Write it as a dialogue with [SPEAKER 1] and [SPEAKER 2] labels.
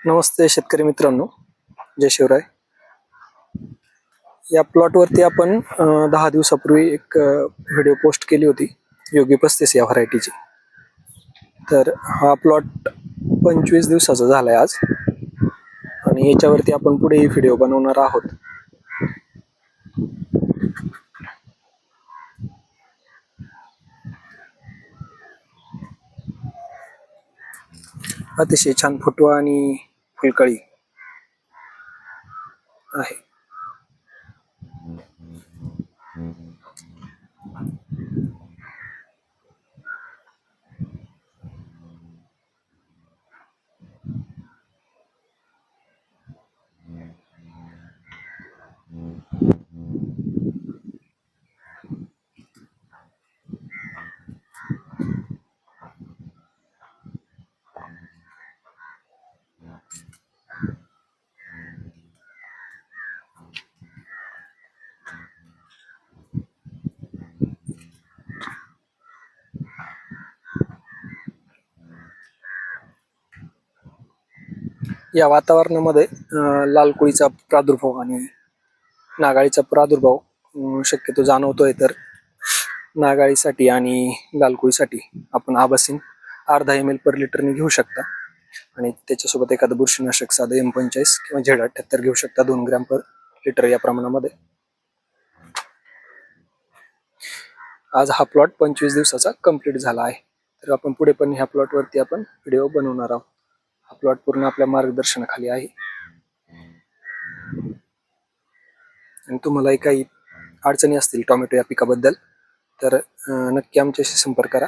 [SPEAKER 1] नमस्ते शेतकरी मित्रांनो, जय शिवराय. या प्लॉटवरती आपण 10 दिवसापूर्वी एक व्हिडिओ पोस्ट केली होती योगी 35 या व्हरायटीची. तर हा प्लॉट 25 दिवसाचा झालाय आज आणि याच्यावरती आपण पुढेही व्हिडिओ बनवणार आहोत. अतिशय छान फुटवा आणि फुलकळी आहे. या वातावरणामध्ये लाल कोळीचा प्रादुर्भाव आणि नागाळीचा प्रादुर्भाव शक्यतो जाणवतोय. तर नागाळीसाठी आणि लाल कोळीसाठी आपण आबासीन अर्धा ml पर लिटरने घेऊ शकता आणि त्याच्यासोबत एखादं बुरशीनाशक साधं M45 किंवा Z78 घेऊ शकता 2 ग्रॅम पर लिटर या प्रमाणामध्ये. आज हा प्लॉट 25 दिवसाचा कंप्लीट झाला आहे. तर आपण पुढे पण ह्या प्लॉटवरती आपण व्हिडिओ बनवणार आहोत. हा प्लॉट पूर्ण आपल्या मार्गदर्शनाखाली आहे आणि तुम्हालाही काही अडचणी असतील टोमॅटो या पिकाबद्दल तर नक्की आमच्याशी संपर्क करा.